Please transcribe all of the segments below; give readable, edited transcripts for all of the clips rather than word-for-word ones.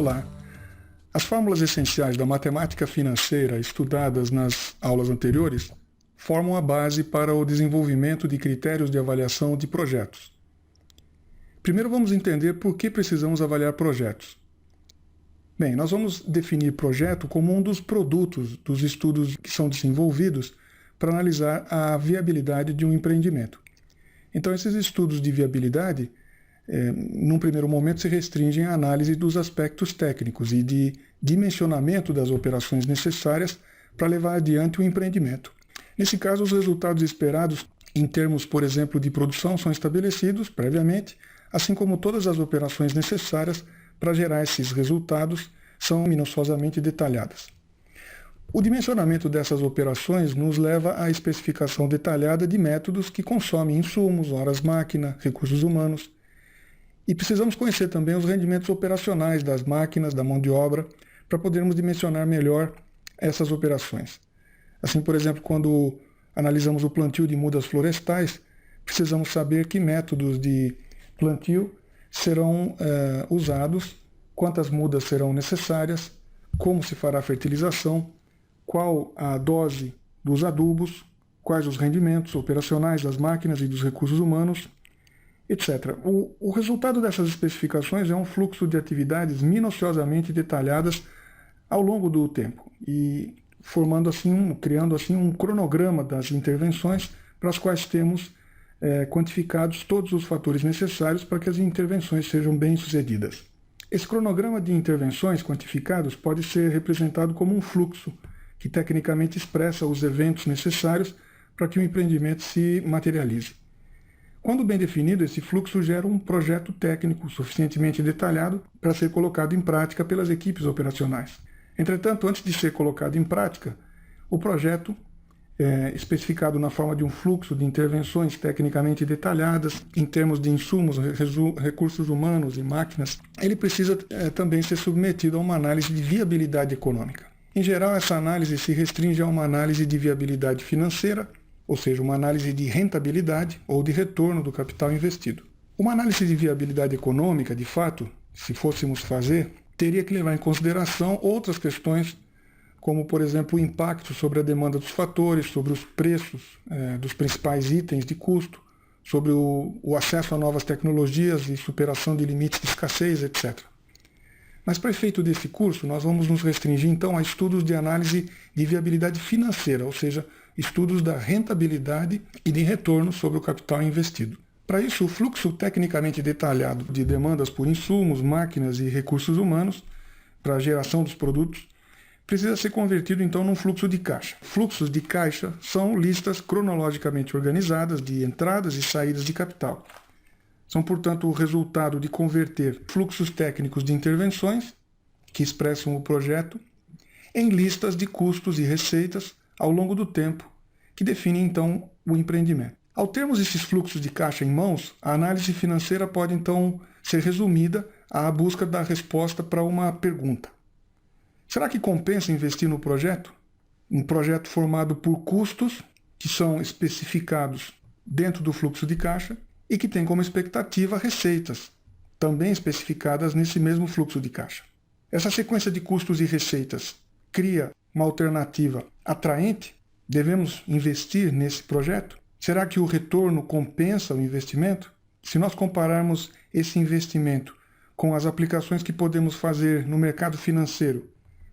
Olá! As fórmulas essenciais da matemática financeira estudadas nas aulas anteriores formam a base para o desenvolvimento de critérios de avaliação de projetos. Primeiro vamos entender por que precisamos avaliar projetos. Bem, nós vamos definir projeto como um dos produtos dos estudos que são desenvolvidos para analisar a viabilidade de um empreendimento. Então, esses estudos de viabilidade, num primeiro momento, se restringem à análise dos aspectos técnicos e de dimensionamento das operações necessárias para levar adiante o empreendimento. Nesse caso, os resultados esperados em termos, por exemplo, de produção são estabelecidos previamente, assim como todas as operações necessárias para gerar esses resultados são minuciosamente detalhadas. O dimensionamento dessas operações nos leva à especificação detalhada de métodos que consomem insumos, horas-máquina, recursos humanos. E precisamos conhecer também os rendimentos operacionais das máquinas, da mão de obra, para podermos dimensionar melhor essas operações. Assim, por exemplo, quando analisamos o plantio de mudas florestais, precisamos saber que métodos de plantio serão usados, quantas mudas serão necessárias, como se fará a fertilização, qual a dose dos adubos, quais os rendimentos operacionais das máquinas e dos recursos humanos, etc. O resultado dessas especificações é um fluxo de atividades minuciosamente detalhadas ao longo do tempo e criando assim um cronograma das intervenções para as quais temos quantificados todos os fatores necessários para que as intervenções sejam bem-sucedidas. Esse cronograma de intervenções quantificados pode ser representado como um fluxo que tecnicamente expressa os eventos necessários para que o empreendimento se materialize. Quando bem definido, esse fluxo gera um projeto técnico suficientemente detalhado para ser colocado em prática pelas equipes operacionais. Entretanto, antes de ser colocado em prática, o projeto, especificado na forma de um fluxo de intervenções tecnicamente detalhadas, em termos de insumos, recursos humanos e máquinas, ele precisa também ser submetido a uma análise de viabilidade econômica. Em geral, essa análise se restringe a uma análise de viabilidade financeira, ou seja, uma análise de rentabilidade ou de retorno do capital investido. Uma análise de viabilidade econômica, de fato, se fôssemos fazer, teria que levar em consideração outras questões, como, por exemplo, o impacto sobre a demanda dos fatores, sobre os preços dos principais itens de custo, sobre o acesso a novas tecnologias e superação de limites de escassez, etc. Mas para efeito desse curso, nós vamos nos restringir então a estudos de análise de viabilidade financeira, ou seja, estudos da rentabilidade e de retorno sobre o capital investido. Para isso, o fluxo tecnicamente detalhado de demandas por insumos, máquinas e recursos humanos para a geração dos produtos precisa ser convertido então num fluxo de caixa. Fluxos de caixa são listas cronologicamente organizadas de entradas e saídas de capital. São, portanto, o resultado de converter fluxos técnicos de intervenções, que expressam o projeto, em listas de custos e receitas ao longo do tempo, que definem, então, o empreendimento. Ao termos esses fluxos de caixa em mãos, a análise financeira pode, então, ser resumida à busca da resposta para uma pergunta. Será que compensa investir no projeto? Um projeto formado por custos, que são especificados dentro do fluxo de caixa, e que tem como expectativa receitas, também especificadas nesse mesmo fluxo de caixa. Essa sequência de custos e receitas cria uma alternativa atraente? Devemos investir nesse projeto? Será que o retorno compensa o investimento? Se nós compararmos esse investimento com as aplicações que podemos fazer no mercado financeiro,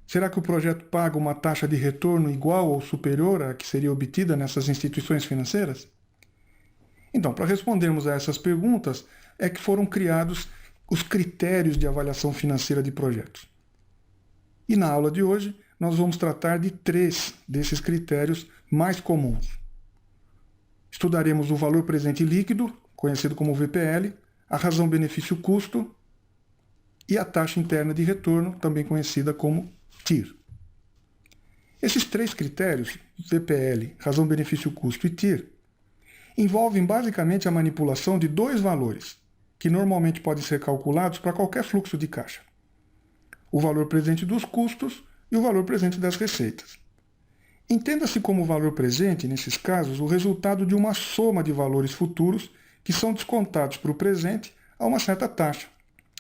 será que o projeto paga uma taxa de retorno igual ou superior à que seria obtida nessas instituições financeiras? Então, para respondermos a essas perguntas, é que foram criados os critérios de avaliação financeira de projetos. E na aula de hoje, nós vamos tratar de 3 desses critérios mais comuns. Estudaremos o valor presente líquido, conhecido como VPL, a razão benefício-custo e a taxa interna de retorno, também conhecida como TIR. Esses 3 critérios, VPL, razão benefício-custo e TIR, envolvem basicamente a manipulação de 2 valores, que normalmente podem ser calculados para qualquer fluxo de caixa: o valor presente dos custos e o valor presente das receitas. Entenda-se como valor presente, nesses casos, o resultado de uma soma de valores futuros que são descontados para o presente a uma certa taxa,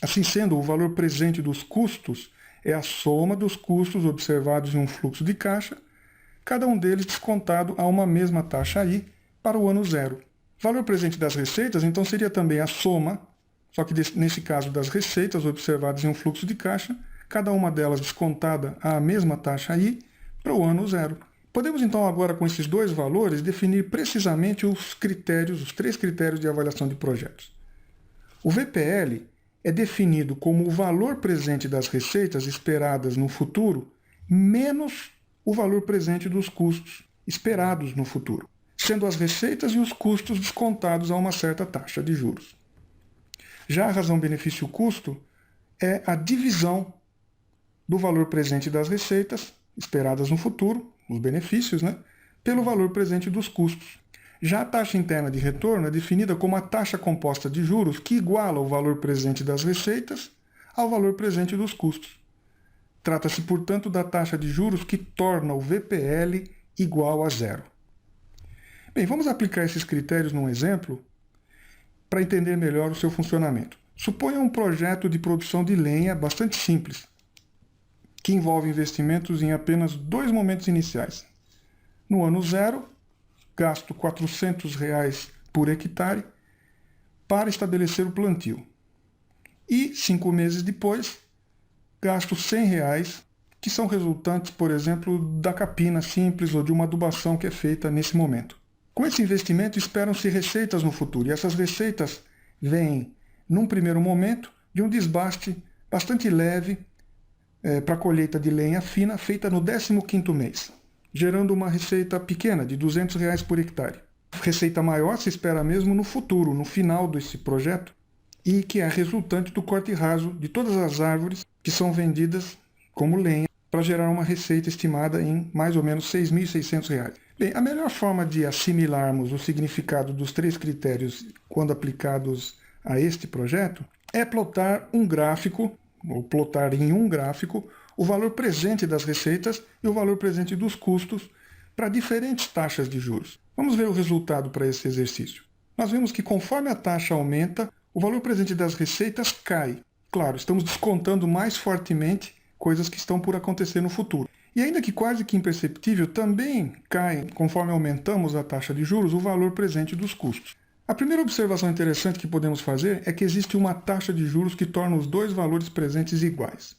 Assim sendo, o valor presente dos custos é a soma dos custos observados em um fluxo de caixa, cada um deles descontado a uma mesma taxa I para o ano zero. O valor presente das receitas, então, seria também a soma, só que nesse caso das receitas observadas em um fluxo de caixa, cada uma delas descontada à mesma taxa I para o ano zero. Podemos então agora, com esses dois valores, definir precisamente os três critérios de avaliação de projetos. O VPL é definido como o valor presente das receitas esperadas no futuro menos o valor presente dos custos esperados no futuro, sendo as receitas e os custos descontados a uma certa taxa de juros. Já a razão benefício-custo é a divisão do valor presente das receitas esperadas no futuro, os benefícios, pelo valor presente dos custos. Já a taxa interna de retorno é definida como a taxa composta de juros que iguala o valor presente das receitas ao valor presente dos custos. Trata-se, portanto, da taxa de juros que torna o VPL igual a zero. Bem, vamos aplicar esses critérios num exemplo para entender melhor o seu funcionamento. Suponha um projeto de produção de lenha bastante simples, que envolve investimentos em apenas dois momentos iniciais. No ano zero, gasto R$ 400 por hectare para estabelecer o plantio. E 5 meses depois, gasto R$ 100, que são resultantes, por exemplo, da capina simples ou de uma adubação que é feita nesse momento. Com esse investimento, esperam-se receitas no futuro, e essas receitas vêm, num primeiro momento, de um desbaste bastante leve para a colheita de lenha fina feita no 15º mês, gerando uma receita pequena de R$ 200 por hectare. Receita maior se espera mesmo no futuro, no final desse projeto, e que é resultante do corte raso de todas as árvores que são vendidas como lenha para gerar uma receita estimada em mais ou menos R$ 6.600. Bem, a melhor forma de assimilarmos o significado dos três critérios quando aplicados a este projeto é plotar um gráfico, ou plotar em um gráfico, o valor presente das receitas e o valor presente dos custos para diferentes taxas de juros. Vamos ver o resultado para esse exercício. Nós vemos que conforme a taxa aumenta, o valor presente das receitas cai. Claro, estamos descontando mais fortemente coisas que estão por acontecer no futuro. E ainda que quase que imperceptível, também cai, conforme aumentamos a taxa de juros, o valor presente dos custos. A primeira observação interessante que podemos fazer é que existe uma taxa de juros que torna os dois valores presentes iguais.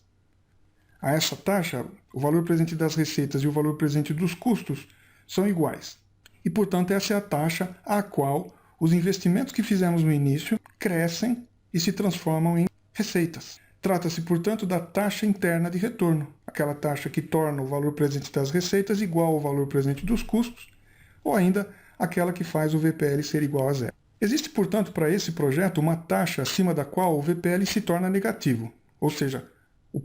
A essa taxa, o valor presente das receitas e o valor presente dos custos são iguais. E, portanto, essa é a taxa à qual os investimentos que fizemos no início crescem e se transformam em receitas. Trata-se, portanto, da taxa interna de retorno, aquela taxa que torna o valor presente das receitas igual ao valor presente dos custos, ou ainda aquela que faz o VPL ser igual a zero. Existe, portanto, para esse projeto uma taxa acima da qual o VPL se torna negativo, ou seja, o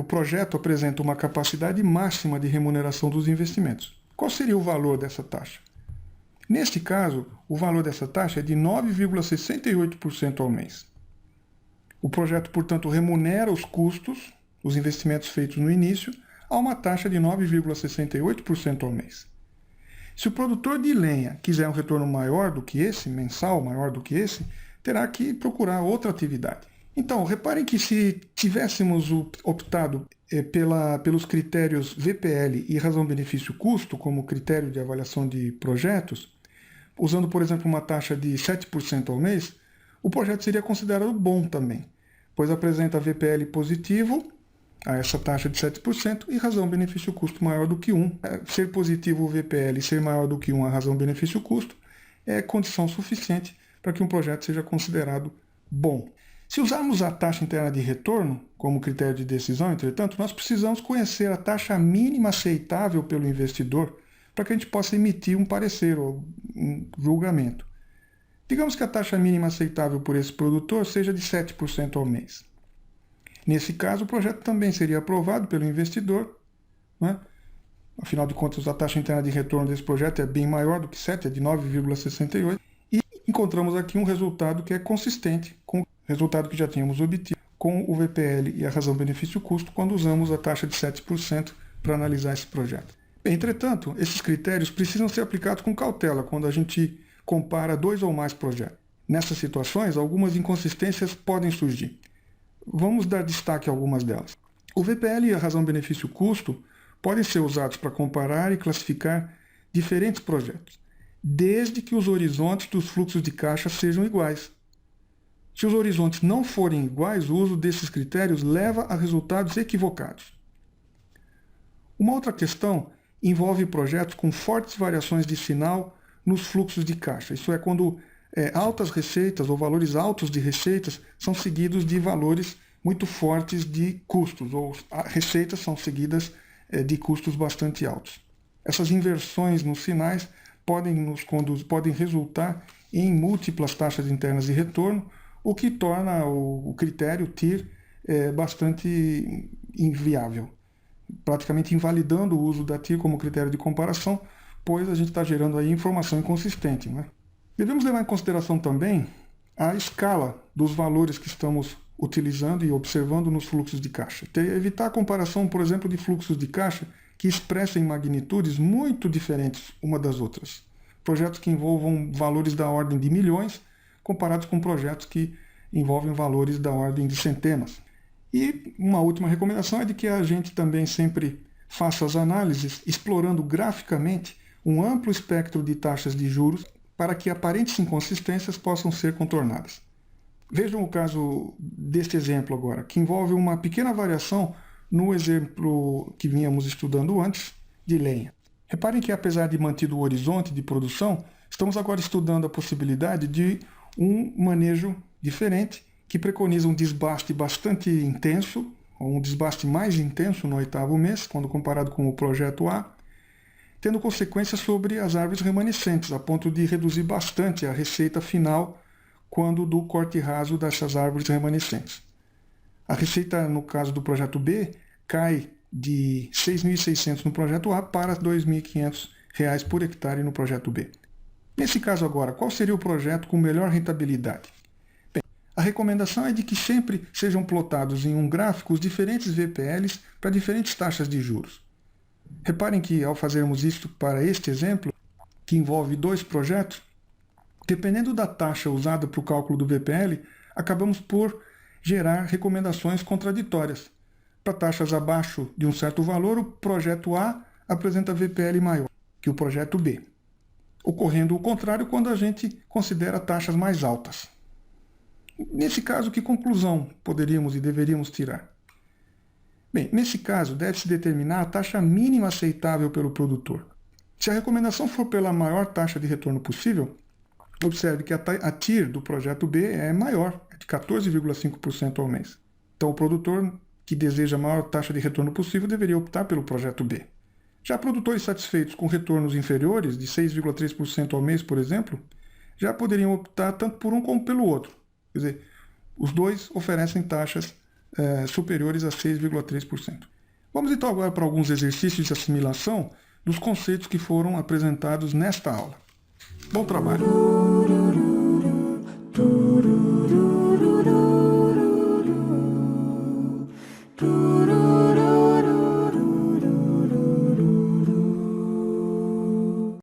projeto apresenta uma capacidade máxima de remuneração dos investimentos. Qual seria o valor dessa taxa? Neste caso, o valor dessa taxa é de 9,68% ao mês. O projeto, portanto, remunera os custos, os investimentos feitos no início, a uma taxa de 9,68% ao mês. Se o produtor de lenha quiser um retorno maior do que esse, mensal maior do que esse, terá que procurar outra atividade. Então, reparem que se tivéssemos optado pelos critérios VPL e razão-benefício-custo como critério de avaliação de projetos, usando, por exemplo, uma taxa de 7% ao mês, o projeto seria considerado bom também, pois apresenta VPL positivo a essa taxa de 7% e razão-benefício-custo maior do que 1. Ser positivo o VPL e ser maior do que 1 a razão-benefício-custo é condição suficiente para que um projeto seja considerado bom. Se usarmos a taxa interna de retorno como critério de decisão, entretanto, nós precisamos conhecer a taxa mínima aceitável pelo investidor para que a gente possa emitir um parecer ou um julgamento. Digamos que a taxa mínima aceitável por esse produtor seja de 7% ao mês. Nesse caso, o projeto também seria aprovado pelo investidor, Afinal de contas, a taxa interna de retorno desse projeto é bem maior do que 7, é de 9,68%. E encontramos aqui um resultado que é consistente com o resultado que já tínhamos obtido com o VPL e a razão-benefício-custo quando usamos a taxa de 7% para analisar esse projeto. Bem, entretanto, esses critérios precisam ser aplicados com cautela quando a gente compara dois ou mais projetos. Nessas situações, algumas inconsistências podem surgir. Vamos dar destaque a algumas delas. O VPL e a razão benefício-custo podem ser usados para comparar e classificar diferentes projetos, desde que os horizontes dos fluxos de caixa sejam iguais. Se os horizontes não forem iguais, o uso desses critérios leva a resultados equivocados. Uma outra questão envolve projetos com fortes variações de sinal nos fluxos de caixa. Isso é quando altas receitas ou valores altos de receitas são seguidos de valores muito fortes de custos, ou receitas são seguidas de custos bastante altos. Essas inversões nos sinais podem resultar em múltiplas taxas internas de retorno, o que torna o critério TIR bastante inviável, praticamente invalidando o uso da TIR como critério de comparação, pois a gente está gerando aí informação inconsistente, né? Devemos levar em consideração também a escala dos valores que estamos utilizando e observando nos fluxos de caixa. Evitar a comparação, por exemplo, de fluxos de caixa que expressem magnitudes muito diferentes uma das outras. Projetos que envolvam valores da ordem de milhões, comparados com projetos que envolvem valores da ordem de centenas. E uma última recomendação é de que a gente também sempre faça as análises explorando graficamente um amplo espectro de taxas de juros para que aparentes inconsistências possam ser contornadas. Vejam o caso deste exemplo agora, que envolve uma pequena variação no exemplo que vínhamos estudando antes, de lenha. Reparem que, apesar de mantido o horizonte de produção, estamos agora estudando a possibilidade de um manejo diferente, que preconiza um desbaste bastante intenso, ou um desbaste mais intenso no 8º mês, quando comparado com o projeto A, tendo consequências sobre as árvores remanescentes, a ponto de reduzir bastante a receita final quando do corte raso dessas árvores remanescentes. A receita, no caso do projeto B, cai de R$ 6.600 no projeto A para R$ 2.500 por hectare no projeto B. Nesse caso agora, qual seria o projeto com melhor rentabilidade? Bem, a recomendação é de que sempre sejam plotados em um gráfico os diferentes VPLs para diferentes taxas de juros. Reparem que, ao fazermos isso para este exemplo, que envolve 2 projetos, dependendo da taxa usada para o cálculo do VPL, acabamos por gerar recomendações contraditórias. Para taxas abaixo de um certo valor, o projeto A apresenta VPL maior que o projeto B, ocorrendo o contrário quando a gente considera taxas mais altas. Nesse caso, que conclusão poderíamos e deveríamos tirar? Bem, nesse caso, deve-se determinar a taxa mínima aceitável pelo produtor. Se a recomendação for pela maior taxa de retorno possível, observe que a TIR do projeto B é maior, é de 14,5% ao mês. Então, o produtor que deseja a maior taxa de retorno possível deveria optar pelo projeto B. Já produtores satisfeitos com retornos inferiores, de 6,3% ao mês, por exemplo, já poderiam optar tanto por um como pelo outro. Quer dizer, os dois oferecem taxas superiores a 6,3%. Vamos então agora para alguns exercícios de assimilação dos conceitos que foram apresentados nesta aula. Bom trabalho!